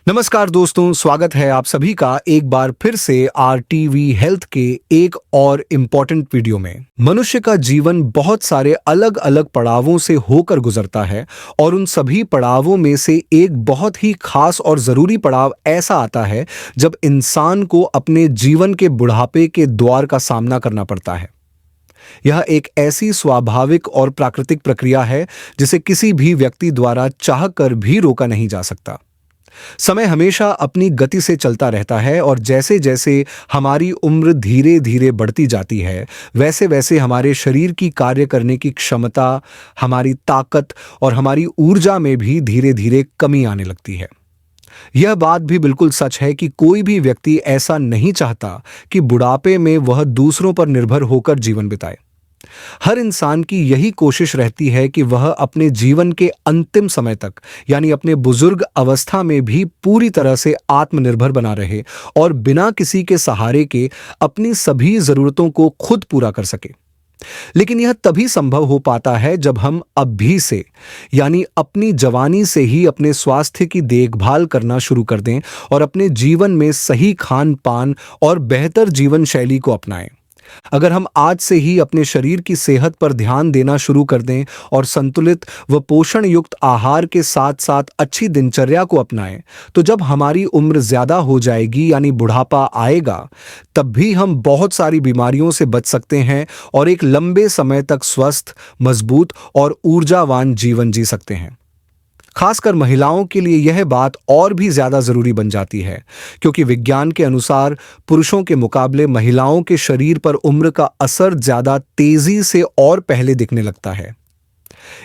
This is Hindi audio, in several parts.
नमस्कार दोस्तों, स्वागत है आप सभी का एक बार फिर से आरटीवी हेल्थ के एक और इम्पॉर्टेंट वीडियो में। मनुष्य का जीवन बहुत सारे अलग अलग पड़ावों से होकर गुजरता है और उन सभी पड़ावों में से एक बहुत ही खास और ज़रूरी पड़ाव ऐसा आता है जब इंसान को अपने जीवन के बुढ़ापे के द्वार का सामना करना पड़ता है। यह एक ऐसी स्वाभाविक और प्राकृतिक प्रक्रिया है जिसे किसी भी व्यक्ति द्वारा चाहकर भी रोका नहीं जा सकता। समय हमेशा अपनी गति से चलता रहता है और जैसे जैसे हमारी उम्र धीरे धीरे बढ़ती जाती है, वैसे वैसे हमारे शरीर की कार्य करने की क्षमता, हमारी ताकत और हमारी ऊर्जा में भी धीरे धीरे कमी आने लगती है। यह बात भी बिल्कुल सच है कि कोई भी व्यक्ति ऐसा नहीं चाहता कि बुढ़ापे में वह दूसरों पर निर्भर होकर जीवन बिताए। हर इंसान की यही कोशिश रहती है कि वह अपने जीवन के अंतिम समय तक, यानी अपने बुजुर्ग अवस्था में भी पूरी तरह से आत्मनिर्भर बना रहे और बिना किसी के सहारे के अपनी सभी जरूरतों को खुद पूरा कर सके। लेकिन यह तभी संभव हो पाता है जब हम अभी से, यानी अपनी जवानी से ही अपने स्वास्थ्य की देखभाल करना शुरू कर दें और अपने जीवन में सही खान पान और बेहतर जीवन शैली को अपनाएं। अगर हम आज से ही अपने शरीर की सेहत पर ध्यान देना शुरू कर दें और संतुलित व पोषण युक्त आहार के साथ साथ अच्छी दिनचर्या को अपनाएं, तो जब हमारी उम्र ज्यादा हो जाएगी यानी बुढ़ापा आएगा, तब भी हम बहुत सारी बीमारियों से बच सकते हैं और एक लंबे समय तक स्वस्थ, मजबूत और ऊर्जावान जीवन जी सकते हैं। खासकर महिलाओं के लिए यह बात और भी ज्यादा जरूरी बन जाती है, क्योंकि विज्ञान के अनुसार पुरुषों के मुकाबले महिलाओं के शरीर पर उम्र का असर ज्यादा तेजी से और पहले दिखने लगता है।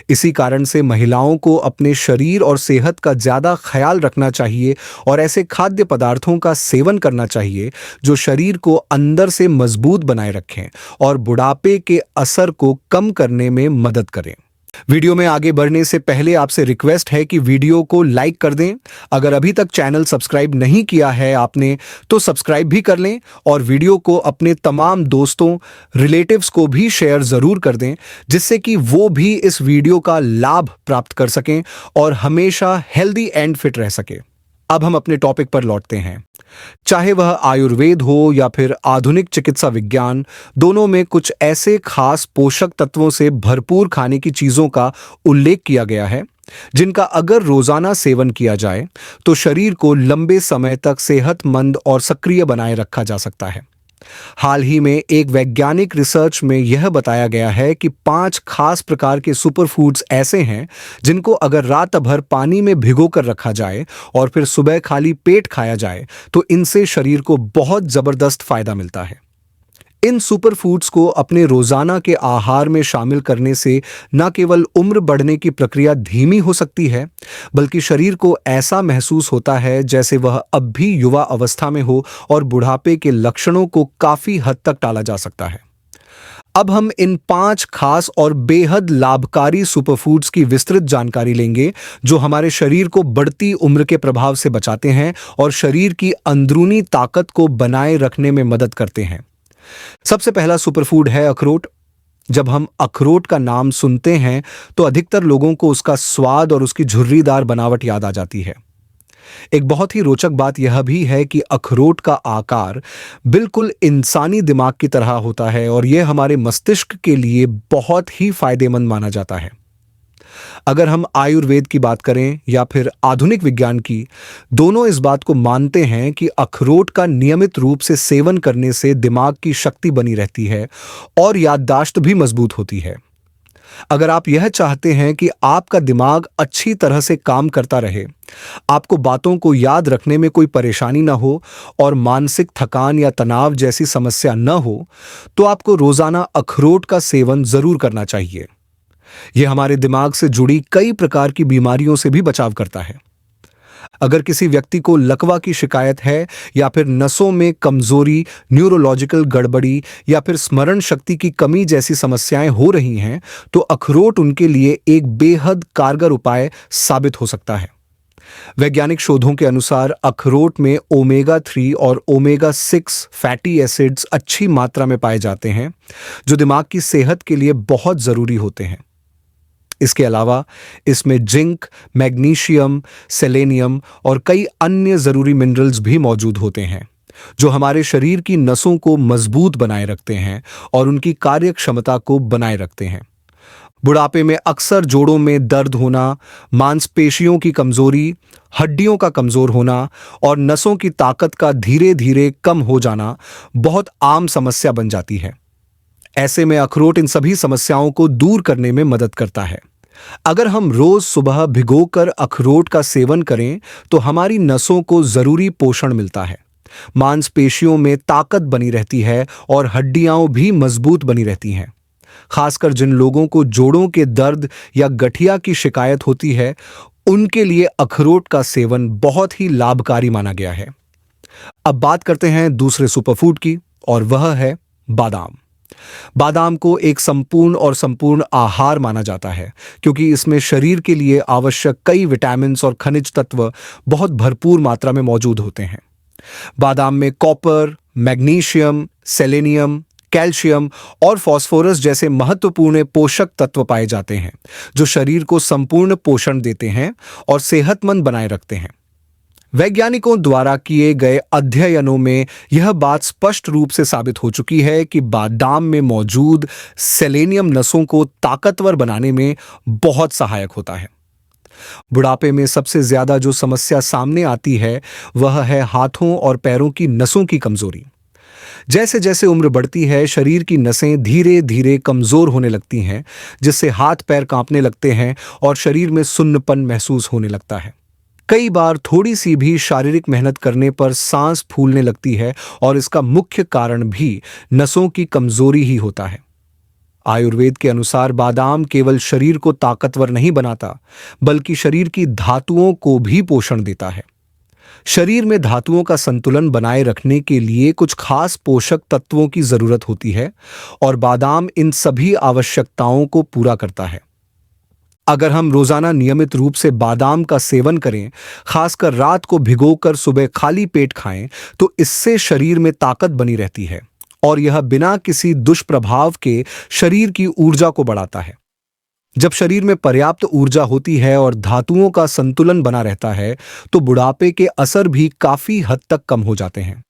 इसी कारण से महिलाओं को अपने शरीर और सेहत का ज्यादा ख्याल रखना चाहिए और ऐसे खाद्य पदार्थों का सेवन करना चाहिए जो शरीर को अंदर से मजबूत बनाए रखें और बुढ़ापे के असर को कम करने में मदद करें। वीडियो में आगे बढ़ने से पहले आपसे रिक्वेस्ट है कि वीडियो को लाइक कर दें। अगर अभी तक चैनल सब्सक्राइब नहीं किया है आपने, तो सब्सक्राइब भी कर लें और वीडियो को अपने तमाम दोस्तों, रिलेटिव्स को भी शेयर जरूर कर दें, जिससे कि वो भी इस वीडियो का लाभ प्राप्त कर सकें और हमेशा हेल्दी एंड फिट रह सके। अब हम अपने टॉपिक पर लौटते हैं। चाहे वह आयुर्वेद हो या फिर आधुनिक चिकित्सा विज्ञान, दोनों में कुछ ऐसे खास पोषक तत्वों से भरपूर खाने की चीजों का उल्लेख किया गया है जिनका अगर रोजाना सेवन किया जाए तो शरीर को लंबे समय तक सेहतमंद और सक्रिय बनाए रखा जा सकता है। हाल ही में एक वैज्ञानिक रिसर्च में यह बताया गया है कि 5 खास प्रकार के सुपर फूड्स ऐसे हैं जिनको अगर रात भर पानी में भिगो कर रखा जाए और फिर सुबह खाली पेट खाया जाए तो इनसे शरीर को बहुत जबरदस्त फायदा मिलता है। इन सुपर फूड्स को अपने रोजाना के आहार में शामिल करने से न केवल उम्र बढ़ने की प्रक्रिया धीमी हो सकती है, बल्कि शरीर को ऐसा महसूस होता है जैसे वह अब भी युवा अवस्था में हो और बुढ़ापे के लक्षणों को काफी हद तक टाला जा सकता है। अब हम इन 5 खास और बेहद लाभकारी सुपरफूड्स की विस्तृत जानकारी लेंगे जो हमारे शरीर को बढ़ती उम्र के प्रभाव से बचाते हैं और शरीर की अंदरूनी ताकत को बनाए रखने में मदद करते हैं। सबसे पहला सुपरफूड है अखरोट। जब हम अखरोट का नाम सुनते हैं तो अधिकतर लोगों को उसका स्वाद और उसकी झुर्रीदार बनावट याद आ जाती है। एक बहुत ही रोचक बात यह भी है कि अखरोट का आकार बिल्कुल इंसानी दिमाग की तरह होता है और यह हमारे मस्तिष्क के लिए बहुत ही फायदेमंद माना जाता है। अगर हम आयुर्वेद की बात करें या फिर आधुनिक विज्ञान की, दोनों इस बात को मानते हैं कि अखरोट का नियमित रूप से सेवन करने से दिमाग की शक्ति बनी रहती है और याददाश्त भी मजबूत होती है। अगर आप यह चाहते हैं कि आपका दिमाग अच्छी तरह से काम करता रहे, आपको बातों को याद रखने में कोई परेशानी न हो और मानसिक थकान या तनाव जैसी समस्या न हो, तो आपको रोजाना अखरोट का सेवन जरूर करना चाहिए। यह हमारे दिमाग से जुड़ी कई प्रकार की बीमारियों से भी बचाव करता है। अगर किसी व्यक्ति को लकवा की शिकायत है या फिर नसों में कमजोरी, न्यूरोलॉजिकल गड़बड़ी या फिर स्मरण शक्ति की कमी जैसी समस्याएं हो रही हैं, तो अखरोट उनके लिए एक बेहद कारगर उपाय साबित हो सकता है। वैज्ञानिक शोधों के अनुसार अखरोट में ओमेगा 3 और ओमेगा 6 फैटी एसिड्स अच्छी मात्रा में पाए जाते हैं, जो दिमाग की सेहत के लिए बहुत जरूरी होते हैं। इसके अलावा इसमें जिंक, मैग्नीशियम, सेलेनियम और कई अन्य जरूरी मिनरल्स भी मौजूद होते हैं जो हमारे शरीर की नसों को मजबूत बनाए रखते हैं और उनकी कार्य क्षमता को बनाए रखते हैं। बुढ़ापे में अक्सर जोड़ों में दर्द होना, मांसपेशियों की कमजोरी, हड्डियों का कमजोर होना और नसों की ताकत का धीरे धीरे कम हो जाना बहुत आम समस्या बन जाती है। ऐसे में अखरोट इन सभी समस्याओं को दूर करने में मदद करता है। अगर हम रोज सुबह भिगोकर अखरोट का सेवन करें तो हमारी नसों को जरूरी पोषण मिलता है, मांसपेशियों में ताकत बनी रहती है और हड्डियां भी मजबूत बनी रहती हैं। खासकर जिन लोगों को जोड़ों के दर्द या गठिया की शिकायत होती है, उनके लिए अखरोट का सेवन बहुत ही लाभकारी माना गया है। अब बात करते हैं दूसरे सुपरफूड की, और वह है बादाम। बादाम को एक संपूर्ण आहार माना जाता है क्योंकि इसमें शरीर के लिए आवश्यक कई विटामिन और खनिज तत्व बहुत भरपूर मात्रा में मौजूद होते हैं। बादाम में कॉपर, मैग्नीशियम, सेलेनियम, कैल्शियम और फास्फोरस जैसे महत्वपूर्ण पोषक तत्व पाए जाते हैं जो शरीर को संपूर्ण पोषण देते हैं और सेहतमंद बनाए रखते हैं। वैज्ञानिकों द्वारा किए गए अध्ययनों में यह बात स्पष्ट रूप से साबित हो चुकी है कि बादाम में मौजूद सेलेनियम नसों को ताकतवर बनाने में बहुत सहायक होता है। बुढ़ापे में सबसे ज्यादा जो समस्या सामने आती है वह है हाथों और पैरों की नसों की कमजोरी। जैसे जैसे उम्र बढ़ती है, शरीर की नसें धीरे धीरे कमजोर होने लगती हैं, जिससे हाथ पैर कांपने लगते हैं और शरीर में सुन्नपन महसूस होने लगता है। कई बार थोड़ी सी भी शारीरिक मेहनत करने पर सांस फूलने लगती है और इसका मुख्य कारण भी नसों की कमजोरी ही होता है। आयुर्वेद के अनुसार बादाम केवल शरीर को ताकतवर नहीं बनाता, बल्कि शरीर की धातुओं को भी पोषण देता है। शरीर में धातुओं का संतुलन बनाए रखने के लिए कुछ खास पोषक तत्वों की जरूरत होती है और बादाम इन सभी आवश्यकताओं को पूरा करता है। अगर हम रोजाना नियमित रूप से बादाम का सेवन करें, खासकर रात को भिगोकर सुबह खाली पेट खाएं, तो इससे शरीर में ताकत बनी रहती है और यह बिना किसी दुष्प्रभाव के शरीर की ऊर्जा को बढ़ाता है। जब शरीर में पर्याप्त ऊर्जा होती है और धातुओं का संतुलन बना रहता है, तो बुढ़ापे के असर भी काफी हद तक कम हो जाते हैं।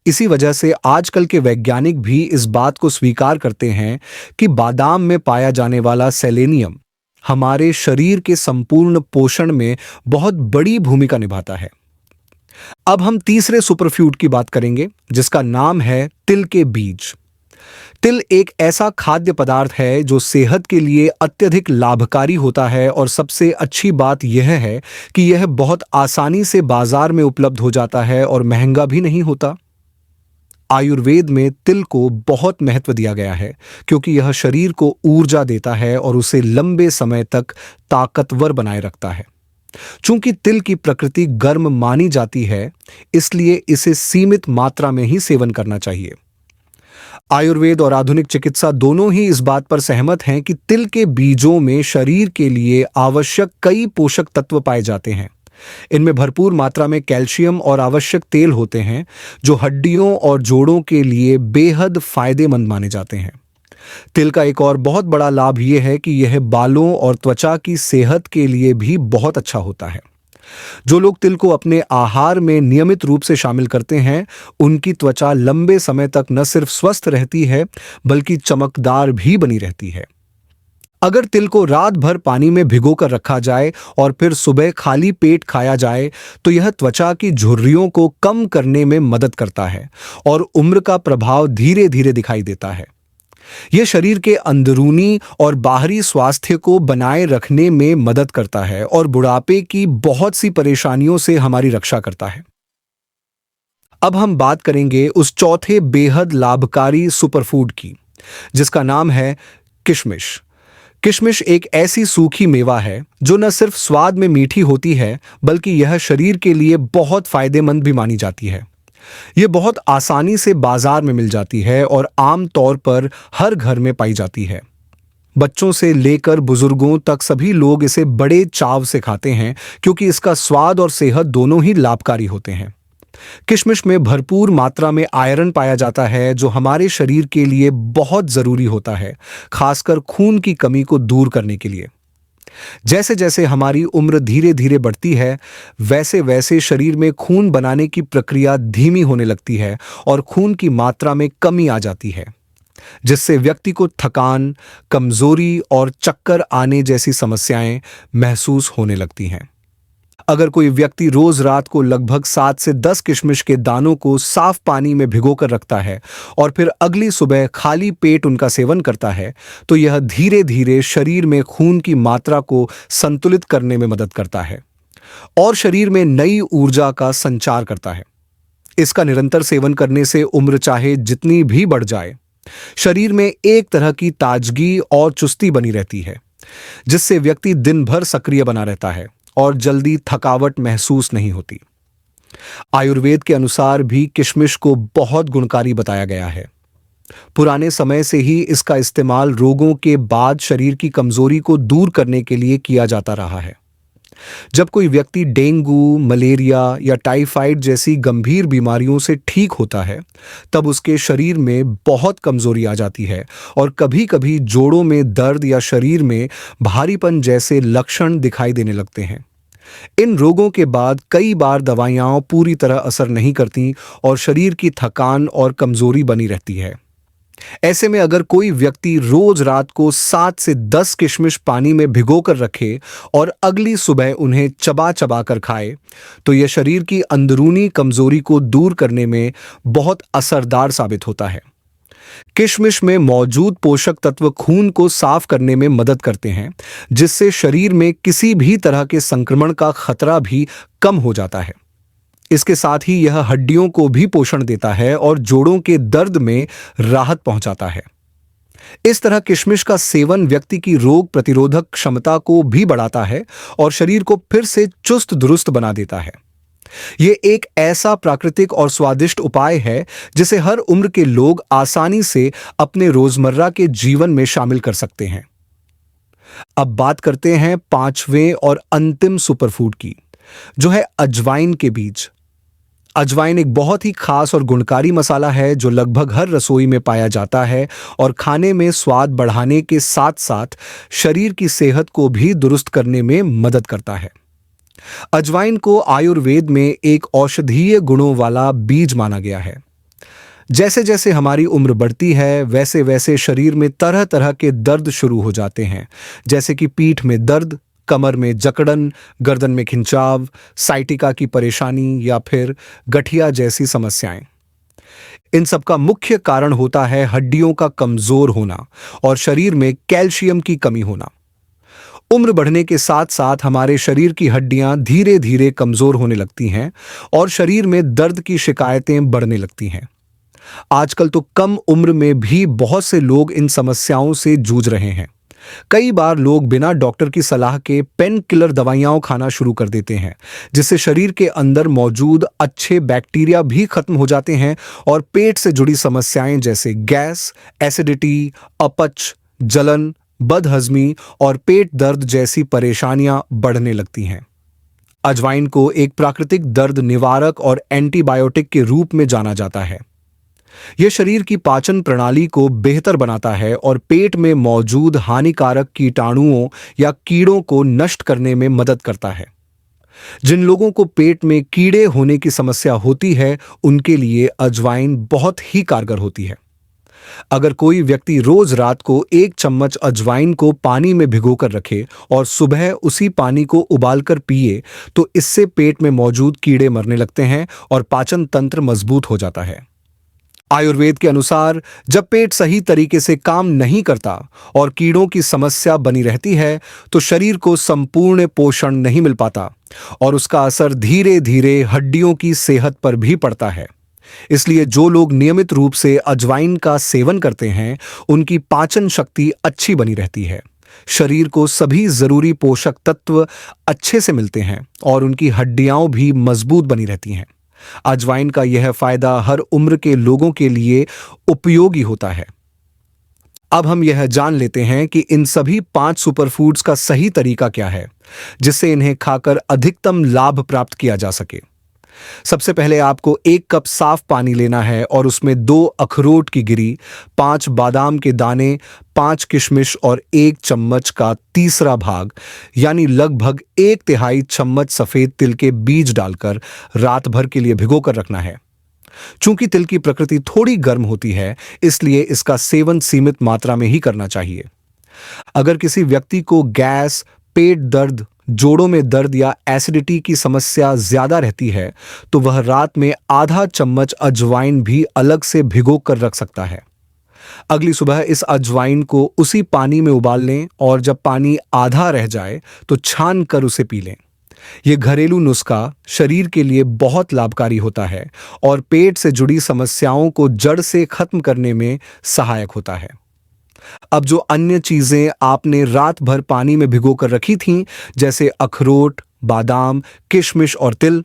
इसी वजह से आजकल के वैज्ञानिक भी इस बात को स्वीकार करते हैं कि बादाम में पाया जाने वाला सेलेनियम हमारे शरीर के संपूर्ण पोषण में बहुत बड़ी भूमिका निभाता है। अब हम तीसरे सुपरफूड की बात करेंगे, जिसका नाम है तिल के बीज। तिल एक ऐसा खाद्य पदार्थ है जो सेहत के लिए अत्यधिक लाभकारी होता है और सबसे अच्छी बात यह है कि यह बहुत आसानी से बाजार में उपलब्ध हो जाता है और महंगा भी नहीं होता। आयुर्वेद में तिल को बहुत महत्व दिया गया है क्योंकि यह शरीर को ऊर्जा देता है और उसे लंबे समय तक ताकतवर बनाए रखता है। चूंकि तिल की प्रकृति गर्म मानी जाती है, इसलिए इसे सीमित मात्रा में ही सेवन करना चाहिए। आयुर्वेद और आधुनिक चिकित्सा दोनों ही इस बात पर सहमत हैं कि तिल के बीजों में शरीर के लिए आवश्यक कई पोषक तत्व पाए जाते हैं। इनमें भरपूर मात्रा में कैल्शियम और आवश्यक तेल होते हैं जो हड्डियों और जोड़ों के लिए बेहद फायदेमंद माने जाते हैं। तिल का एक और बहुत बड़ा लाभ यह है कि यह बालों और त्वचा की सेहत के लिए भी बहुत अच्छा होता है। जो लोग तिल को अपने आहार में नियमित रूप से शामिल करते हैं, उनकी त्वचा लंबे समय तक न सिर्फ स्वस्थ रहती है, बल्कि चमकदार भी बनी रहती है। अगर तिल को रात भर पानी में भिगोकर रखा जाए और फिर सुबह खाली पेट खाया जाए, तो यह त्वचा की झुर्रियों को कम करने में मदद करता है और उम्र का प्रभाव धीरे धीरे दिखाई देता है। यह शरीर के अंदरूनी और बाहरी स्वास्थ्य को बनाए रखने में मदद करता है और बुढ़ापे की बहुत सी परेशानियों से हमारी रक्षा करता है। अब हम बात करेंगे उस चौथे बेहद लाभकारी सुपरफूड की, जिसका नाम है किशमिश। किशमिश एक ऐसी सूखी मेवा है जो न सिर्फ स्वाद में मीठी होती है, बल्कि यह शरीर के लिए बहुत फायदेमंद भी मानी जाती है। यह बहुत आसानी से बाजार में मिल जाती है और आम तौर पर हर घर में पाई जाती है। बच्चों से लेकर बुजुर्गों तक सभी लोग इसे बड़े चाव से खाते हैं क्योंकि इसका स्वाद और सेहत दोनों ही लाभकारी होते हैं। किशमिश में भरपूर मात्रा में आयरन पाया जाता है जो हमारे शरीर के लिए बहुत जरूरी होता है, खासकर खून की कमी को दूर करने के लिए। जैसे जैसे हमारी उम्र धीरे धीरे बढ़ती है, वैसे वैसे शरीर में खून बनाने की प्रक्रिया धीमी होने लगती है और खून की मात्रा में कमी आ जाती है, जिससे व्यक्ति को थकान, कमजोरी और चक्कर आने जैसी समस्याएं महसूस होने लगती हैं। अगर कोई व्यक्ति रोज रात को लगभग 7 से 10 किशमिश के दानों को साफ पानी में भिगोकर रखता है और फिर अगली सुबह खाली पेट उनका सेवन करता है, तो यह धीरे धीरे शरीर में खून की मात्रा को संतुलित करने में मदद करता है और शरीर में नई ऊर्जा का संचार करता है। इसका निरंतर सेवन करने से उम्र चाहे जितनी भी बढ़ जाए, शरीर में एक तरह की ताजगी और चुस्ती बनी रहती है, जिससे व्यक्ति दिन भर सक्रिय बना रहता है और जल्दी थकावट महसूस नहीं होती। आयुर्वेद के अनुसार भी किशमिश को बहुत गुणकारी बताया गया है। पुराने समय से ही इसका इस्तेमाल रोगों के बाद शरीर की कमजोरी को दूर करने के लिए किया जाता रहा है। जब कोई व्यक्ति डेंगू, मलेरिया या टाइफाइड जैसी गंभीर बीमारियों से ठीक होता है, तब उसके शरीर में बहुत कमजोरी आ जाती है और कभी-कभी जोड़ों में दर्द या शरीर में भारीपन जैसे लक्षण दिखाई देने लगते हैं। इन रोगों के बाद कई बार दवाइयां पूरी तरह असर नहीं करती और शरीर की थकान और कमजोरी बनी रहती है। ऐसे में अगर कोई व्यक्ति रोज रात को 7 से 10 किशमिश पानी में भिगोकर रखे और अगली सुबह उन्हें चबा चबा कर खाए, तो यह शरीर की अंदरूनी कमजोरी को दूर करने में बहुत असरदार साबित होता है। किशमिश में मौजूद पोषक तत्व खून को साफ करने में मदद करते हैं, जिससे शरीर में किसी भी तरह के संक्रमण का खतरा भी कम हो जाता है। इसके साथ ही यह हड्डियों को भी पोषण देता है और जोड़ों के दर्द में राहत पहुंचाता है। इस तरह किशमिश का सेवन व्यक्ति की रोग प्रतिरोधक क्षमता को भी बढ़ाता है और शरीर को फिर से चुस्त दुरुस्त बना देता है। यह एक ऐसा प्राकृतिक और स्वादिष्ट उपाय है जिसे हर उम्र के लोग आसानी से अपने रोजमर्रा के जीवन में शामिल कर सकते हैं। अब बात करते हैं पांचवें और अंतिम सुपरफूड की, जो है अजवाइन के बीज। अजवाइन एक बहुत ही खास और गुणकारी मसाला है जो लगभग हर रसोई में पाया जाता है और खाने में स्वाद बढ़ाने के साथ साथ शरीर की सेहत को भी दुरुस्त करने में मदद करता है। अजवाइन को आयुर्वेद में एक औषधीय गुणों वाला बीज माना गया है। जैसे जैसे हमारी उम्र बढ़ती है, वैसे वैसे शरीर में तरह तरह के दर्द शुरू हो जाते हैं, जैसे कि पीठ में दर्द, कमर में जकड़न, गर्दन में खिंचाव, साइटिका की परेशानी या फिर गठिया जैसी समस्याएं। इन सब का मुख्य कारण होता है हड्डियों का कमजोर होना और शरीर में कैल्शियम की कमी होना। उम्र बढ़ने के साथ साथ हमारे शरीर की हड्डियां धीरे धीरे कमजोर होने लगती हैं और शरीर में दर्द की शिकायतें बढ़ने लगती हैं। आजकल तो कम उम्र में भी बहुत से लोग इन समस्याओं से जूझ रहे हैं। कई बार लोग बिना डॉक्टर की सलाह के पेन किलर दवाइयां खाना शुरू कर देते हैं, जिससे शरीर के अंदर मौजूद अच्छे बैक्टीरिया भी खत्म हो जाते हैं और पेट से जुड़ी समस्याएं जैसे गैस, एसिडिटी, अपच, जलन, बदहजमी और पेट दर्द जैसी परेशानियां बढ़ने लगती हैं। अजवाइन को एक प्राकृतिक दर्द निवारक और एंटीबायोटिक के रूप में जाना जाता है। यह शरीर की पाचन प्रणाली को बेहतर बनाता है और पेट में मौजूद हानिकारक कीटाणुओं या कीड़ों को नष्ट करने में मदद करता है। जिन लोगों को पेट में कीड़े होने की समस्या होती है, उनके लिए अजवाइन बहुत ही कारगर होती है। अगर कोई व्यक्ति रोज रात को 1 चम्मच अजवाइन को पानी में भिगोकर रखे और सुबह उसी पानी को उबालकर पिए, तो इससे पेट में मौजूद कीड़े मरने लगते हैं और पाचन तंत्र मजबूत हो जाता है। आयुर्वेद के अनुसार जब पेट सही तरीके से काम नहीं करता और कीड़ों की समस्या बनी रहती है, तो शरीर को संपूर्ण पोषण नहीं मिल पाता और उसका असर धीरे धीरे हड्डियों की सेहत पर भी पड़ता है। इसलिए जो लोग नियमित रूप से अजवाइन का सेवन करते हैं, उनकी पाचन शक्ति अच्छी बनी रहती है, शरीर को सभी जरूरी पोषक तत्व अच्छे से मिलते हैं और उनकी हड्डियां भी मजबूत बनी रहती हैं। अजवाइन का यह फायदा हर उम्र के लोगों के लिए उपयोगी होता है। अब हम यह जान लेते हैं कि इन सभी 5 सुपरफूड्स का सही तरीका क्या है, जिससे इन्हें खाकर अधिकतम लाभ प्राप्त किया जा सके। सबसे पहले आपको 1 कप साफ पानी लेना है और उसमें 2 अखरोट की गिरी, 5 बादाम के दाने, 5 किशमिश और 1 चम्मच का तीसरा भाग यानी लगभग 1/3 चम्मच सफेद तिल के बीज डालकर रात भर के लिए भिगो कर रखना है। चूंकि तिल की प्रकृति थोड़ी गर्म होती है, इसलिए इसका सेवन सीमित मात्रा में ही करना चाहिए। अगर किसी व्यक्ति को गैस, पेट दर्द, जोड़ों में दर्द या एसिडिटी की समस्या ज्यादा रहती है, तो वह रात में आधा चम्मच अजवाइन भी अलग से भिगो कर रख सकता है। अगली सुबह इस अजवाइन को उसी पानी में उबाल लें और जब पानी आधा रह जाए तो छान कर उसे पी लें। यह घरेलू नुस्खा शरीर के लिए बहुत लाभकारी होता है और पेट से जुड़ी समस्याओं को जड़ से खत्म करने में सहायक होता है। अब जो अन्य चीजें आपने रात भर पानी में भिगो कर रखी थीं, जैसे अखरोट, बादाम, किशमिश और तिल,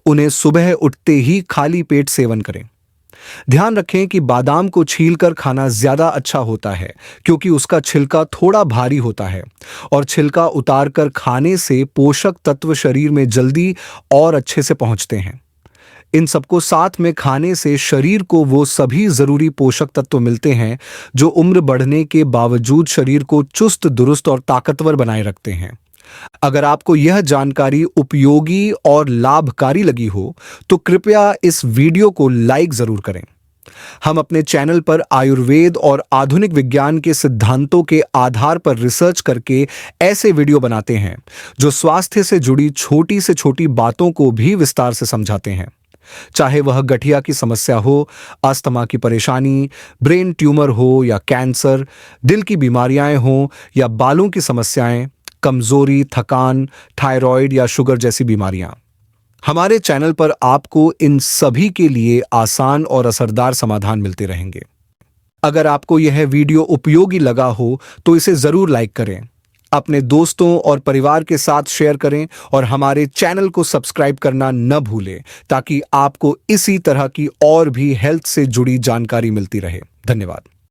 उन्हें सुबह उठते ही खाली पेट सेवन करें। ध्यान रखें कि बादाम को छीलकर खाना ज्यादा अच्छा होता है, क्योंकि उसका छिलका थोड़ा भारी होता है और छिलका उतारकर खाने से पोषक तत्व शरीर में जल्दी और अच्छे से पहुंचते हैं। इन सबको साथ में खाने से शरीर को वो सभी जरूरी पोषक तत्व मिलते हैं जो उम्र बढ़ने के बावजूद शरीर को चुस्त दुरुस्त और ताकतवर बनाए रखते हैं। अगर आपको यह जानकारी उपयोगी और लाभकारी लगी हो तो कृपया इस वीडियो को लाइक जरूर करें। हम अपने चैनल पर आयुर्वेद और आधुनिक विज्ञान के सिद्धांतों के आधार पर रिसर्च करके ऐसे वीडियो बनाते हैं जो स्वास्थ्य से जुड़ी छोटी से छोटी बातों को भी विस्तार से समझाते हैं। चाहे वह गठिया की समस्या हो, अस्थमा की परेशानी, ब्रेन ट्यूमर हो या कैंसर, दिल की बीमारियां हो या बालों की समस्याएं, कमजोरी, थकान, थायराइड या शुगर जैसी बीमारियां, हमारे चैनल पर आपको इन सभी के लिए आसान और असरदार समाधान मिलते रहेंगे। अगर आपको यह वीडियो उपयोगी लगा हो तो इसे जरूर लाइक करें, अपने दोस्तों और परिवार के साथ शेयर करें और हमारे चैनल को सब्सक्राइब करना न भूलें ताकि आपको इसी तरह की और भी हेल्थ से जुड़ी जानकारी मिलती रहे। धन्यवाद।